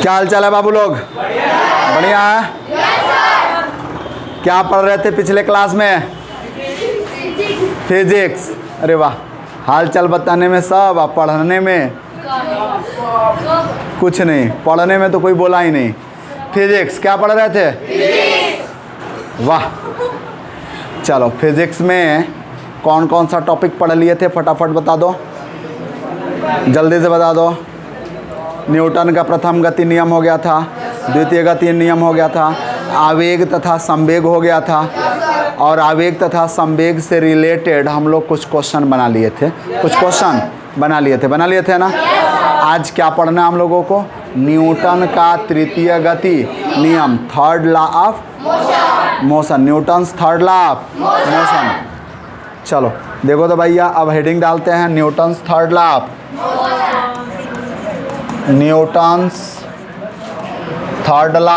क्या हाल चाल है बाबू लोग? बढ़िया है। क्या पढ़ रहे थे पिछले क्लास में? फिजिक्स। अरे वाह, हाल चाल बताने में सब, आप पढ़ने में कुछ नहीं। पढ़ने में तो कोई बोला ही नहीं। फिजिक्स क्या पढ़ रहे थे? वाह, चलो फिजिक्स में कौन कौन सा टॉपिक पढ़ लिए थे फटाफट बता दो, जल्दी से बता दो। न्यूटन का प्रथम गति नियम हो गया था, द्वितीय गति नियम हो गया था, आवेग तथा संवेग हो गया था, और आवेग तथा संवेग से रिलेटेड हम लोग कुछ क्वेश्चन बना लिए थे, बना लिए थे ना। आज क्या पढ़ना है हम लोगों को? न्यूटन का तृतीय गति नियम, third law of motion, Newton's third law of motion. चलो देखो तो भैया, अब हेडिंग डालते हैं Newton's third law of, Newton's third law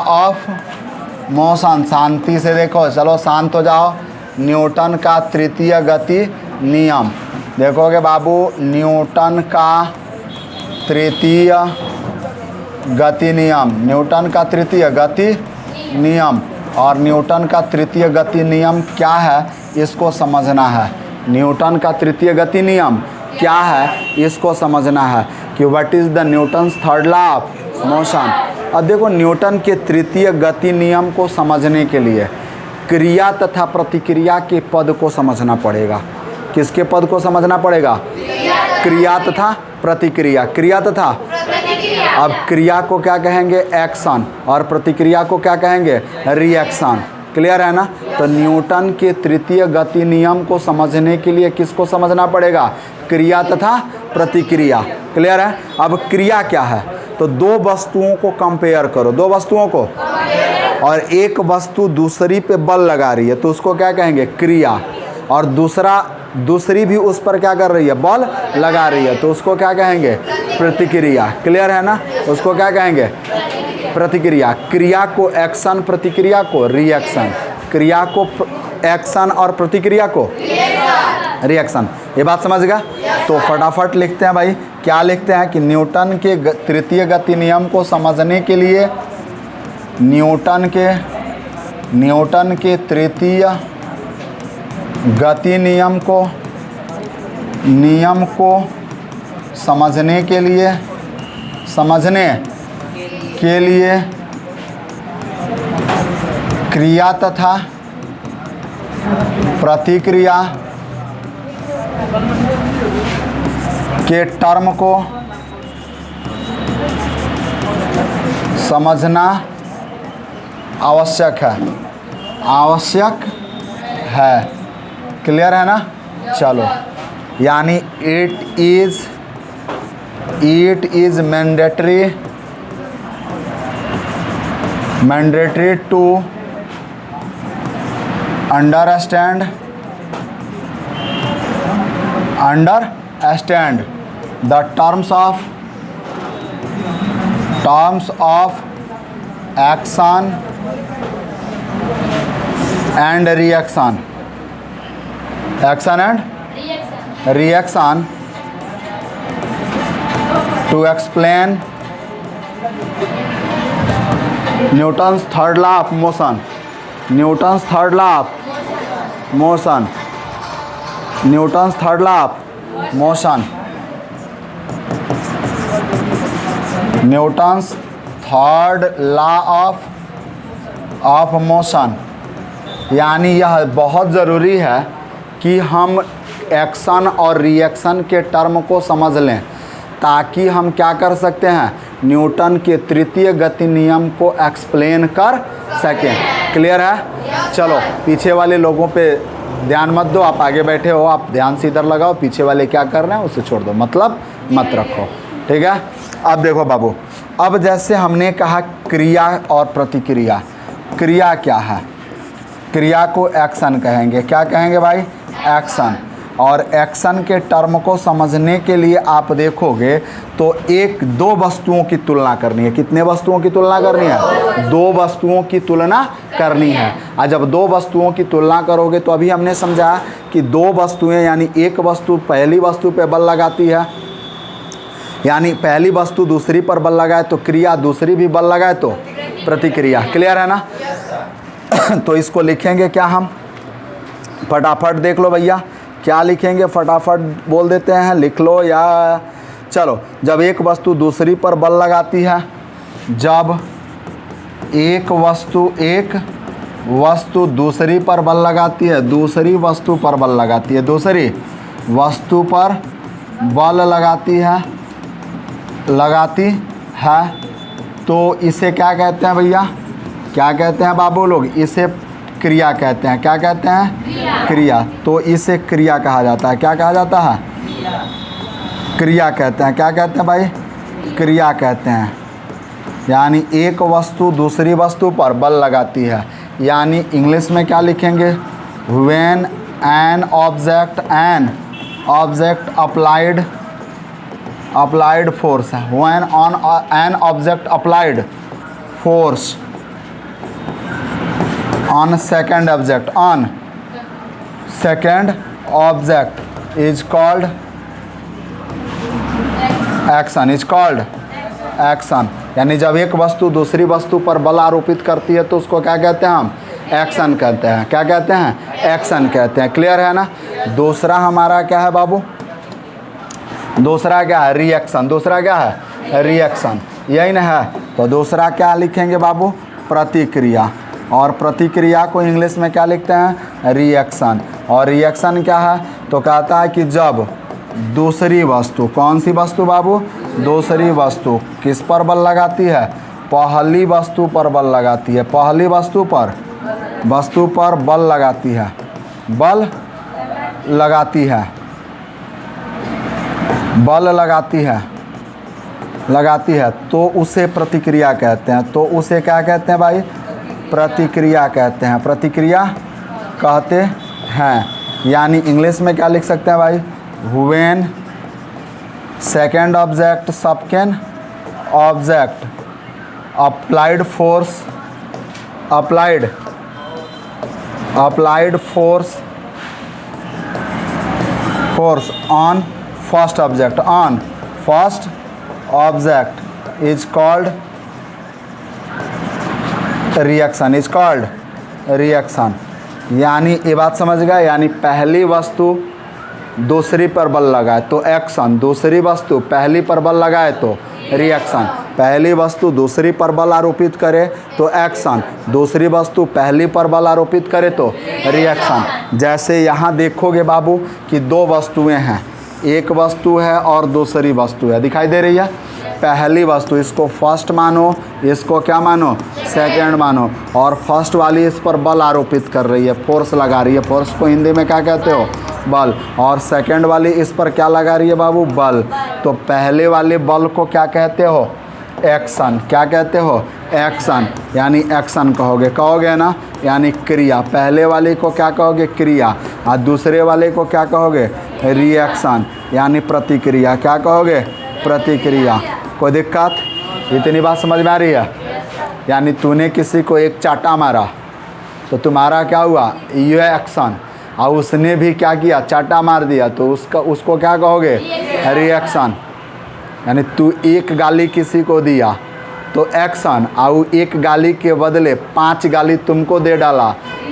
of motion. शांति से देखो, चलो शांत हो जाओ। न्यूटन का तृतीय गति नियम देखोगे बाबू, न्यूटन का तृतीय गति नियम, न्यूटन का तृतीय गति नियम। और न्यूटन का तृतीय गति नियम क्या है इसको समझना है। न्यूटन का तृतीय गति नियम क्या है इसको समझना है कि what is the Newton's third law of motion. अब देखो, न्यूटन के तृतीय गति नियम को समझने के लिए क्रिया तथा प्रतिक्रिया के पद को समझना पड़ेगा। किसके पद को समझना पड़ेगा? क्रिया तथा प्रतिक्रिया। क्रिया तथा अब क्रिया को क्या कहेंगे? एक्शन, और प्रतिक्रिया को क्या कहेंगे? रिएक्शन। क्लियर है ना? तो न्यूटन के तृतीय गति नियम को समझने के लिए किसको समझना पड़ेगा? क्रिया तथा प्रतिक्रिया। क्लियर है? अब क्रिया क्या है? तो दो वस्तुओं को कंपेयर करो, दो वस्तुओं को, और एक वस्तु दूसरी पे बल लगा रही है तो उसको क्या कहेंगे? क्रिया। और दूसरी भी उस पर क्या कर रही है? बल लगा रही है तो उसको क्या कहेंगे? प्रतिक्रिया। क्लियर है ना? उसको क्या कहेंगे? प्रतिक्रिया। क्रिया को एक्शन, प्रतिक्रिया को रिएक्शन। क्रिया को एक्शन और प्रतिक्रिया को रिएक्शन। ये बात समझ गया? तो फटाफट लिखते हैं भाई, क्या लिखते हैं कि न्यूटन के तृतीय गति नियम को समझने के लिए न्यूटन के तृतीय गति नियम को समझने के लिए क्रिया तथा प्रतिक्रिया के टर्म को समझना आवश्यक है। क्लियर है ना? चलो, यानी it is mandatory to understand the terms of action and reaction, to explain Newton's third law of motion. Newton's third law of motion, Newton's third law of motion, Newton's third law of motion. यानी यह बहुत ज़रूरी है कि हम action और reaction के term को समझ लें ताकि हम क्या कर सकते हैं? न्यूटन के तृतीय गति नियम को एक्सप्लेन कर सकें। क्लियर है? चलो, पीछे वाले लोगों पे ध्यान मत दो, आप आगे बैठे हो, आप ध्यान से इधर लगाओ। पीछे वाले क्या कर रहे हैं उसे छोड़ दो, मतलब मत रखो। ठीक है? अब देखो बाबू, अब जैसे हमने कहा क्रिया और प्रतिक्रिया। क्रिया क्या है? क्रिया को एक्शन कहेंगे। क्या कहेंगे भाई? एक्शन। और एक्शन के टर्म को समझने के लिए आप देखोगे तो एक दो वस्तुओं की तुलना करनी है। कितने वस्तुओं की तुलना करनी है? दो वस्तुओं की तुलना करनी है। और जब दो वस्तुओं की तुलना करोगे तो अभी हमने समझा कि दो वस्तुएं यानी एक वस्तु पहली वस्तु पे बल लगाती है, यानी पहली वस्तु दूसरी पर बल लगाए तो क्रिया, दूसरी भी बल लगाए तो प्रतिक्रिया। क्लियर है ना? तो इसको लिखेंगे क्या हम? फटाफट देख लो भैया, क्या लिखेंगे? फटाफट बोल देते हैं, लिख लो या चलो। जब एक वस्तु दूसरी पर बल लगाती है, जब एक वस्तु दूसरी पर बल लगाती है, दूसरी वस्तु पर बल लगाती है, दूसरी वस्तु पर बल लगाती है तो इसे क्या कहते हैं भैया? क्या कहते हैं बाबू लोग? इसे क्रिया कहते हैं। क्या कहते हैं? क्रिया। तो इसे क्रिया कहा जाता है। क्या कहा जाता है? क्रिया कहते हैं। क्या कहते हैं भाई? क्रिया कहते हैं। यानी एक वस्तु दूसरी वस्तु पर बल लगाती है, यानी इंग्लिश में क्या लिखेंगे? When an object applied force, when on an object applied force on second object is called action। यानी जब एक वस्तु दूसरी वस्तु पर बल आरोपित करती है तो उसको क्या कहते हैं हम? एक्शन कहते हैं। क्या कहते हैं? एक्शन कहते हैं। क्लियर है ना? दूसरा हमारा क्या है बाबू? दूसरा क्या है? रिएक्शन। दूसरा क्या है? रिएक्शन। यही ना है? तो दूसरा क्या लिखेंगे बाबू? प्रतिक्रिया। और प्रतिक्रिया को इंग्लिश में क्या लिखते हैं? रिएक्शन। और रिएक्शन क्या है? तो कहता है कि जब दूसरी वस्तु, कौन सी वस्तु बाबू? दूसरी वस्तु किस पर बल लगाती है? पहली वस्तु पर बल लगाती है। पहली वस्तु पर बल लगाती है, बल लगाती है तो उसे प्रतिक्रिया कहते हैं। तो उसे क्या कहते हैं भाई? प्रतिक्रिया कहते हैं। प्रतिक्रिया कहते हैं। यानी इंग्लिश में क्या लिख सकते हैं भाई? When second object applied force on first object is called reaction. यानी ये बात समझ गए? यानी पहली वस्तु दूसरी पर बल लगाए तो एक्शन, दूसरी वस्तु पहली पर बल लगाए तो रिएक्शन, पहली वस्तु दूसरी पर बल आरोपित करे तो एक्शन, दूसरी वस्तु पहली पर बल आरोपित करे तो रिएक्शन। जैसे यहाँ देखोगे बाबू कि दो वस्तुएं हैं, एक वस्तु है और दूसरी वस्तु है, दिखाई दे रही है? पहली वस्तु, इसको फर्स्ट मानो, इसको क्या मानो? सेकंड मानो। और फर्स्ट वाली इस पर बल आरोपित कर रही है, फोर्स लगा रही है। फोर्स को हिंदी में क्या कहते हो? बल। और सेकंड वाली इस पर क्या लगा रही है बाबू? बल। तो पहले वाले बल को क्या कहते हो? एक्शन। क्या कहते हो? एक्शन। यानी एक्शन कहोगे ना? यानी क्रिया। पहले वाले को क्या कहोगे? क्रिया। और दूसरे वाले को क्या कहोगे? रिएक्शन, यानी प्रतिक्रिया। क्या कहोगे? प्रतिक्रिया। कोई दिक्कत? इतनी बात समझ में आ रही है? यानी तूने किसी को एक चाटा मारा तो तुम्हारा क्या हुआ? ये एक्शन। और उसने भी क्या किया? चाटा मार दिया, तो उसको क्या कहोगे? रिएक्शन। यानी तू एक गाली किसी को दिया तो एक्शन, और एक गाली के बदले 5 गाली तुमको दे डाला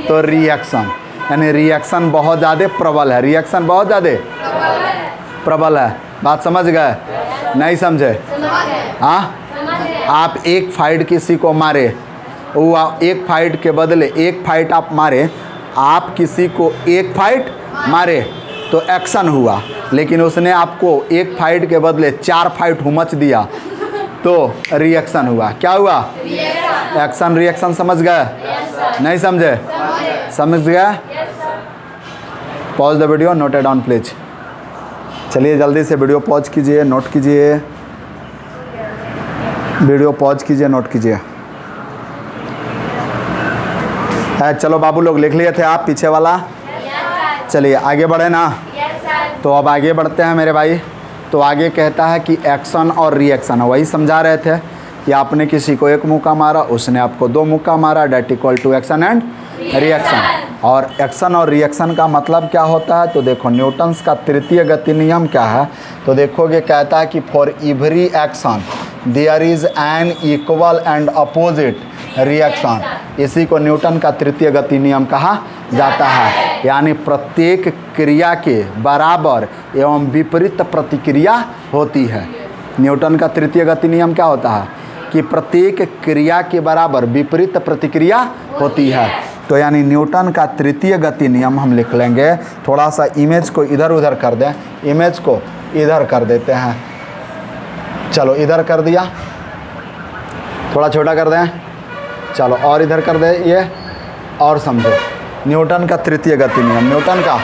तो रिएक्शन। यानी रिएक्शन बहुत ज़्यादा प्रबल है। रिएक्शन बहुत ज़्यादा प्रबल है। बात समझ गए? नहीं समझे? हाँ? आप एक फाइट किसी को मारे, वो एक फाइट के बदले एक फाइट आप मारे, आप किसी को एक फाइट मारे तो एक्शन हुआ, लेकिन उसने आपको एक फाइट के बदले 4 फाइट हुमच दिया तो रिएक्शन हुआ। क्या हुआ? Action reaction. समझ गए? नहीं समझे? समझ गए? Pause the video, note it down please. चलिए जल्दी से वीडियो पॉज कीजिए, नोट कीजिए। वीडियो पॉज कीजिए, नोट कीजिए। चलो बाबू लोग लिख लिए थे आप पीछे वाला? चलिए आगे बढ़े ना। तो अब आगे बढ़ते हैं मेरे भाई। तो आगे कहता है कि एक्शन और रिएक्शन, वही समझा रहे थे कि आपने किसी को एक मुक्का मारा, उसने आपको 2 मुक्का मारा, that equal to action and reaction. और एक्शन और रिएक्शन का मतलब क्या होता है, तो देखो न्यूटन्स का तृतीय गति नियम क्या है, तो देखोगे कहता है कि for every action there is an equal and opposite reaction. इसी को न्यूटन का तृतीय गति नियम कहा जाता है, यानी प्रत्येक क्रिया के बराबर एवं विपरीत प्रतिक्रिया होती है। न्यूटन का तृतीय गति नियम क्या होता है कि प्रत्येक क्रिया के बराबर विपरीत प्रतिक्रिया होती है। तो यानी न्यूटन का तृतीय गति नियम हम लिख लेंगे। थोड़ा सा इमेज को इधर उधर कर दें, इमेज को इधर कर देते हैं, चलो इधर कर दिया, थोड़ा छोटा कर दें, चलो और इधर कर दें ये, और समझो न्यूटन का तृतीय गति नियम, न्यूटन का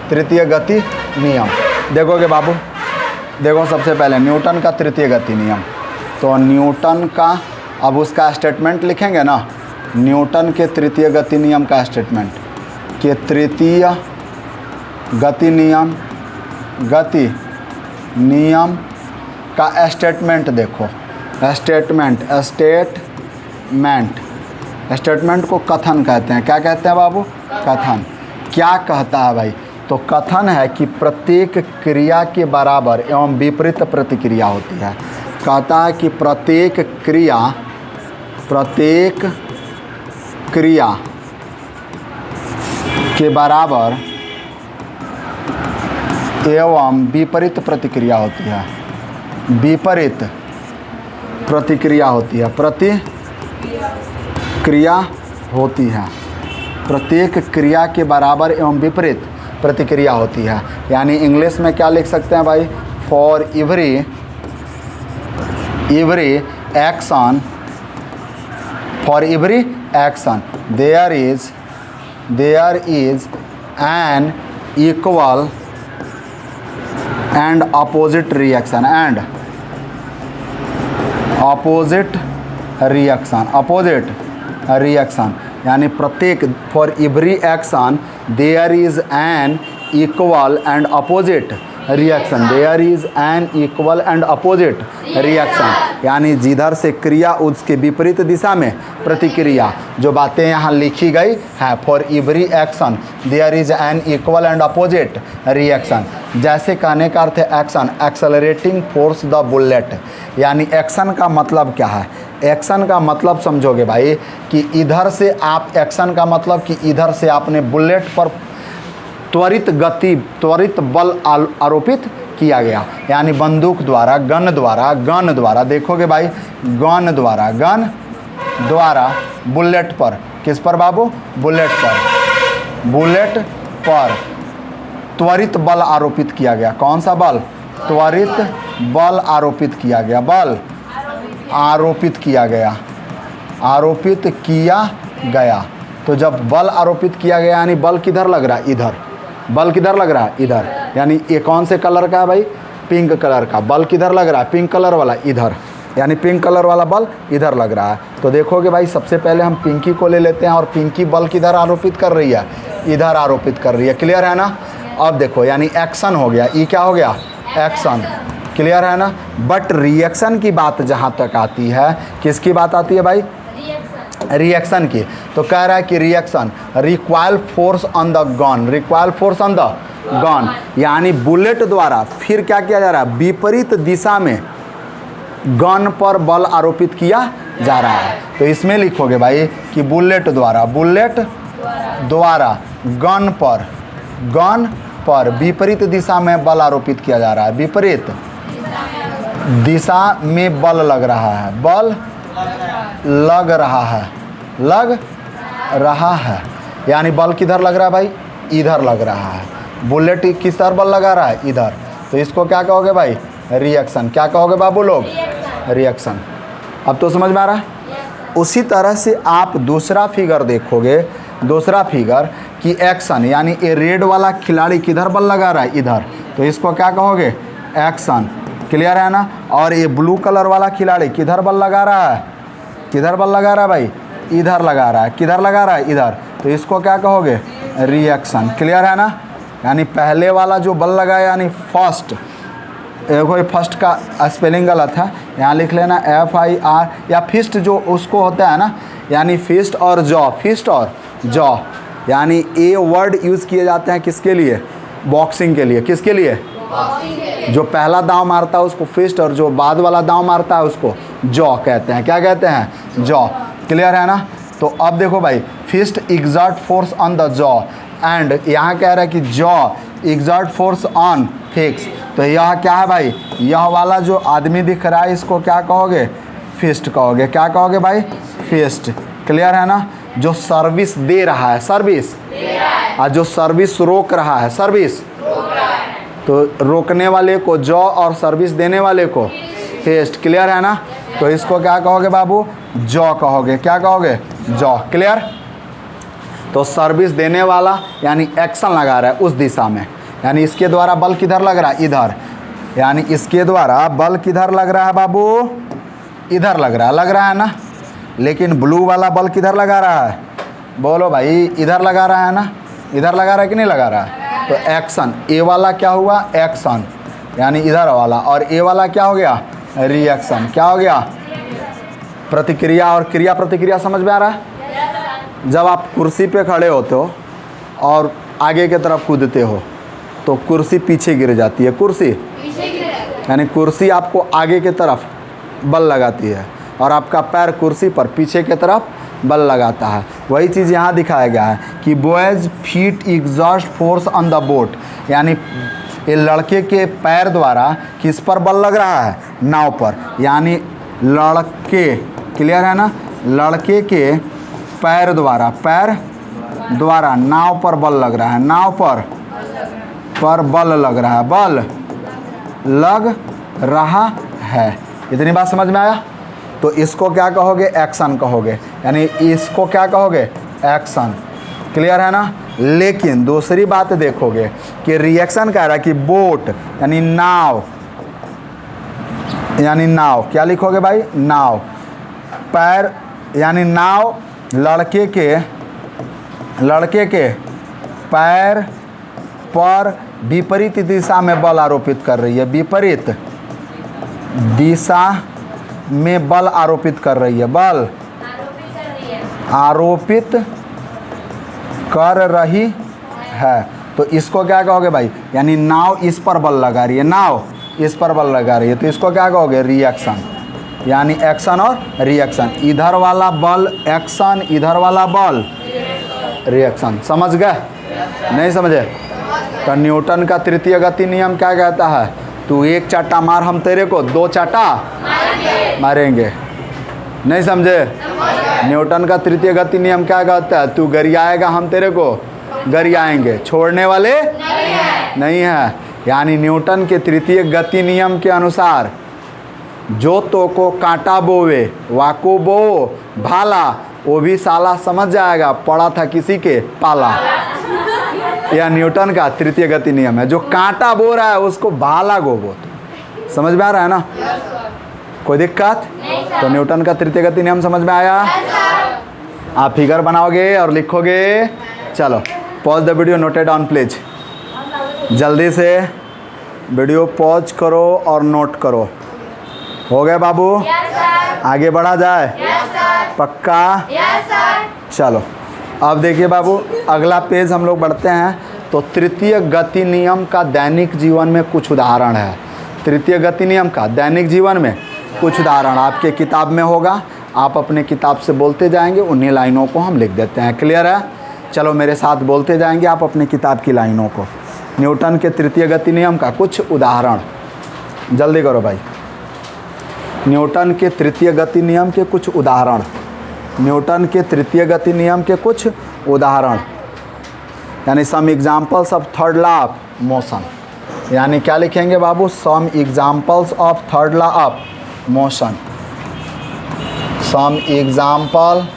तृतीय गति नियम देखोगे बाबू, देखो सबसे पहले न्यूटन का तृतीय गति नियम, तो न्यूटन का अब उसका स्टेटमेंट लिखेंगे ना, न्यूटन के तृतीय गति नियम का स्टेटमेंट कि तृतीय गति नियम का स्टेटमेंट देखो, स्टेटमेंट को कथन कहते हैं। क्या कहते हैं बाबू? कथन। क्या कहता है भाई? तो कथन है कि प्रत्येक क्रिया के बराबर एवं विपरीत प्रतिक्रिया होती है। कहता है कि प्रत्येक क्रिया के बराबर एवं विपरीत प्रतिक्रिया होती है, विपरीत प्रतिक्रिया होती है, प्रतिक्रिया होती है, प्रत्येक क्रिया के बराबर एवं विपरीत प्रतिक्रिया होती है। यानी इंग्लिश में क्या लिख सकते हैं भाई? For every action there is an equal and opposite reaction यानी प्रत्येक for every action there is an equal and opposite reaction, यानी जिधर से क्रिया उसके विपरीत दिशा में प्रतिक्रिया। जो बातें यहाँ लिखी गई है, for every action there is an equal and opposite reaction. जैसे कहने का अर्थ है action, accelerating force the bullet, यानी एक्शन का मतलब क्या है? एक्शन का मतलब समझोगे भाई कि इधर से आप, एक्शन का मतलब कि इधर से आपने बुलेट पर त्वरित बल आरोपित किया गया, यानी बंदूक द्वारा, गन द्वारा देखोगे भाई, गन द्वारा बुलेट पर, किस पर बाबू? बुलेट पर त्वरित बल आरोपित किया गया। कौन सा बल? त्वरित बल आरोपित किया गया। तो जब बल आरोपित किया गया यानी बल किधर लग रहा है? इधर। बल किधर लग रहा है? इधर। यानी ये कौन से कलर का है भाई? पिंक कलर का। बल किधर लग रहा है? पिंक कलर वाला इधर, यानी पिंक कलर वाला बल इधर लग रहा है। तो देखोगे भाई, सबसे पहले हम पिंकी को ले लेते हैं, और पिंकी बल किधर आरोपित कर रही है? इधर आरोपित कर रही है। क्लियर है ना? अब देखो, यानी एक्शन हो गया, ये क्या हो गया? एक्शन। क्लियर है ना? बट रिएक्शन की बात जहाँ तक आती है, किसकी बात आती है भाई? रिएक्शन की। तो कह रहा है कि reaction recoil force on the gun, यानी बुलेट द्वारा फिर क्या किया जा रहा है? विपरीत दिशा में गन पर बल आरोपित किया जा रहा है। तो इसमें लिखोगे भाई कि बुलेट द्वारा गन पर विपरीत दिशा में बल आरोपित किया जा रहा है। विपरीत दिशा में बल लग रहा है, यानी बल किधर लग रहा है भाई? इधर लग रहा है। बुलेट किस तरह बल लगा रहा है? इधर। तो इसको क्या कहोगे भाई? रिएक्शन। क्या कहोगे बाबू लोग? रिएक्शन। अब तो समझ में आ रहा है? उसी तरह से आप दूसरा फिगर देखोगे, दूसरा फिगर कि एक्शन, यानी ये रेड वाला खिलाड़ी किधर बल लगा रहा है? इधर। तो इसको क्या कहोगे? एक्शन। क्लियर है ना? और ये ब्लू कलर वाला खिलाड़ी किधर बल लगा रहा है? किधर बल लगा रहा है भाई? इधर लगा रहा है। किधर लगा रहा है? इधर। तो इसको क्या कहोगे? रिएक्शन। क्लियर है ना? यानी पहले वाला जो बल लगा यानी फर्स्ट, देखो ये फर्स्ट का स्पेलिंग गलत है, यहाँ लिख लेना FIR, या फिस्ट जो उसको होता है ना, यानी फिस्ट और जॉ, फिस्ट और जॉ, यानी ये वर्ड यूज़ किए जाते हैं किसके लिए? बॉक्सिंग के लिए। किसके लिए? जो पहला दांव मारता है उसको फिस्ट और जो बाद वाला दांव मारता है उसको जॉ कहते हैं। क्या कहते हैं? जॉ। क्लियर है ना? तो अब देखो भाई, fist exert force on the jaw, and यहाँ कह रहा है कि जॉ एक्सर्ट फोर्स ऑन फिक्स। तो यह क्या है भाई? यह वाला जो आदमी दिख रहा है इसको क्या कहोगे? फिस्ट कहोगे। क्या कहोगे भाई? फिस्ट। क्लियर है ना? जो सर्विस दे रहा है, सर्विस, और जो सर्विस रोक रहा है, सर्विस, तो रोकने वाले को जॉ और सर्विस देने वाले को फिस्ट। क्लियर है ना? तो इसको क्या कहोगे बाबू? जॉ कहोगे। क्या कहोगे? जॉ। क्लियर? तो सर्विस देने वाला यानी एक्शन लगा रहा है उस दिशा में, यानी इसके द्वारा बल किधर लग रहा है? इधर। यानी इसके द्वारा बल किधर लग रहा है बाबू? इधर लग रहा है ना? लेकिन ब्लू वाला बल किधर लगा रहा है? बोलो भाई, इधर लगा रहा है ना? इधर लगा रहा है कि नहीं लगा रहा है? तो एक्शन, ए वाला क्या हुआ? एक्शन, यानी इधर वाला, और ए वाला क्या हो गया? रिएक्शन। क्या हो गया? प्रतिक्रिया और क्रिया प्रतिक्रिया। समझ में आ रहा है? जब आप कुर्सी पे खड़े होते हो और आगे की तरफ कूदते हो तो कुर्सी पीछे गिर जाती है, कुर्सी यानी कुर्सी आपको आगे की तरफ बल लगाती है और आपका पैर कुर्सी पर पीछे की तरफ बल लगाता है। वही चीज़ यहाँ दिखाया गया है कि boys feet exhaust force on the boat, यानी ये लड़के के पैर द्वारा किस पर बल लग रहा है? नाव पर। यानी लड़के, क्लियर है ना? लड़के के पैर द्वारा नाव पर बल लग रहा है, नाव पर बल लग रहा है, बल लग रहा है। इतनी बात समझ में आया? तो इसको क्या कहोगे? एक्शन कहोगे, यानी इसको क्या कहोगे? एक्शन। क्लियर है ना? लेकिन दूसरी बात देखोगे कि रिएक्शन कह रहा है कि बोट यानी नाव, क्या लिखोगे भाई? नाव। पैर यानी नाव लड़के के पैर पर विपरीत दिशा में बल आरोपित कर रही है, विपरीत दिशा में बल आरोपित कर रही है, बल आरोपित कर रही है। तो इसको क्या कहोगे भाई? यानी नाव इस पर बल लगा रही है, नाव इस पर बल लगा रही है, तो इसको क्या कहोगे? रिएक्शन। यानी एक्शन और रिएक्शन, इधर वाला बल एक्शन, इधर वाला बल रिएक्शन। समझ गए? नहीं समझे? तो न्यूटन का तृतीय गति नियम क्या कहता है? तू एक चाटा मार, हम तेरे को दो चाटा मारेंगे। नहीं समझे? न्यूटन का तृतीय गति नियम क्या कहता है? तू गरियाएगा, हम तेरे को गरियाएंगे, छोड़ने वाले नहीं है। यानी न्यूटन के तृतीय गति नियम के अनुसार जो तो को कांटा बोवे वाको बो भाला, वो भी साला समझ जाएगा पड़ा था किसी के पाला। यह न्यूटन का तृतीय गति नियम है। जो कांटा बो रहा है उसको भाला गोबो। समझ में आ रहा है ना? कोई दिक्कत? तो न्यूटन का तृतीय गति नियम समझ में आया? आप फिगर बनाओगे और लिखोगे। चलो pause the video, noted on please. जल्दी से वीडियो पॉज करो और नोट करो। हो गए बाबू? आगे बढ़ा जाए? पक्का? चलो अब देखिए बाबू, अगला पेज हम लोग बढ़ते हैं। तो तृतीय गति नियम का दैनिक जीवन में कुछ उदाहरण है। तृतीय गति नियम का दैनिक जीवन में कुछ उदाहरण आपके किताब में होगा। आप अपने किताब से बोलते जाएंगे, उन्हीं लाइनों को हम लिख देते हैं। क्लियर है? चलो मेरे साथ बोलते जाएंगे आप अपने किताब की लाइनों को। न्यूटन के तृतीय गति नियम का कुछ उदाहरण, जल्दी करो भाई। न्यूटन के तृतीय गति नियम के कुछ उदाहरण, न्यूटन के तृतीय गति नियम के कुछ उदाहरण, यानी some examples of third law of motion. यानी क्या लिखेंगे बाबू? Some examples of third law of motion. Some example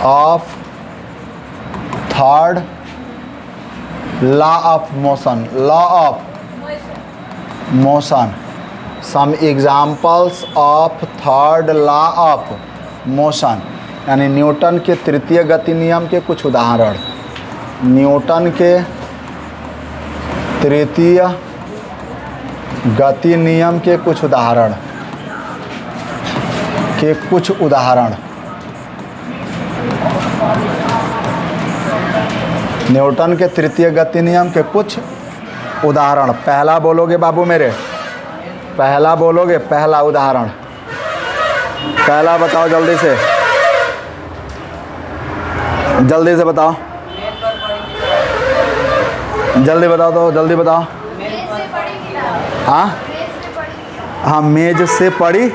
of third law of motion, law of motion. Some examples of third law of motion, यानी Newton के तृतीय गति नियम के कुछ उदाहरण। न्यूटन के तृतीय गति नियम के कुछ उदाहरण। न्यूटन के तृतीय गति नियम के कुछ उदाहरण। पहला बोलोगे बाबू मेरे, पहला बोलोगे, पहला उदाहरण, पहला बताओ जल्दी से, जल्दी से बताओ, जल्दी बताओ, तो जल्दी बताओ। हाँ हाँ, मेज से पढ़ी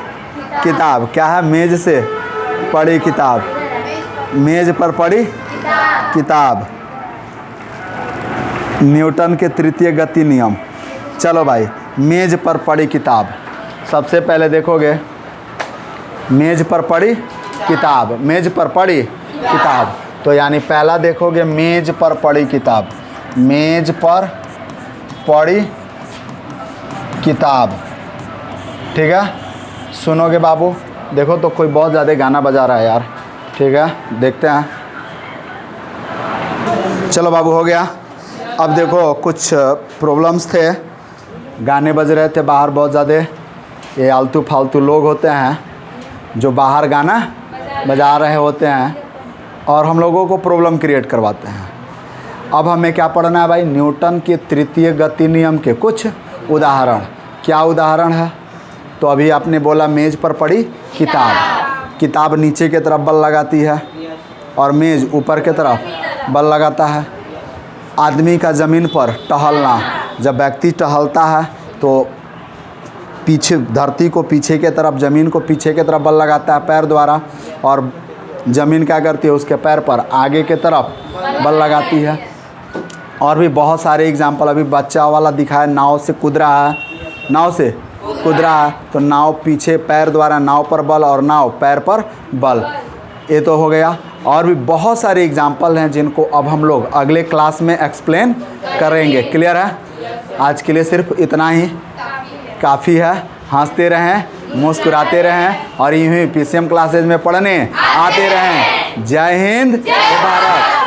किताब। क्या है? मेज से पढ़ी किताब, मेज पर पढ़ी किताब। न्यूटन के तृतीय गति नियम। चलो भाई, मेज पर पढ़ी किताब। सबसे पहले देखोगे मेज पर पढ़ी किताब, मेज पर पढ़ी किताब, तो यानी पहला देखोगे मेज पर पढ़ी किताब, मेज पर पढ़ी किताब। ठीक है, सुनोगे बाबू? देखो तो कोई बहुत ज़्यादा गाना बजा रहा है यार। ठीक है, देखते हैं। चलो बाबू, हो गया। अब देखो, कुछ प्रॉब्लम्स थे, गाने बज रहे थे बाहर बहुत ज़्यादा। ये आलतू फालतू लोग होते हैं जो बाहर गाना बजा रहे होते हैं और हम लोगों को प्रॉब्लम क्रिएट करवाते हैं। अब हमें क्या पढ़ना है भाई? न्यूटन के तृतीय गति नियम के कुछ उदाहरण। क्या उदाहरण है? तो अभी आपने बोला मेज़ पर पड़ी किताब। किताब नीचे की तरफ बल लगाती है और मेज़ ऊपर की तरफ बल लगाता है। आदमी का ज़मीन पर टहलना, जब व्यक्ति टहलता है तो पीछे, धरती को पीछे के तरफ, ज़मीन को पीछे के तरफ बल लगाता है पैर द्वारा, और ज़मीन क्या करती है? उसके पैर पर आगे के तरफ बल लगाती है। और भी बहुत सारे एग्जाम्पल, अभी बच्चा वाला दिखाया, नाव से कूद रहा है, नाव से कूद रहा है, तो नाव पीछे पैर द्वारा नाव पर बल और नाव पैर पर बल। ये तो हो गया। और भी बहुत सारे एग्जाम्पल हैं जिनको अब हम लोग अगले क्लास में एक्सप्लेन करेंगे। क्लियर है? आज के लिए सिर्फ इतना ही काफ़ी है। हंसते रहें, मुस्कुराते रहें और यूँ ही पीसीएम क्लासेज में पढ़ने आते रहें। जय हिंद, जय भारत।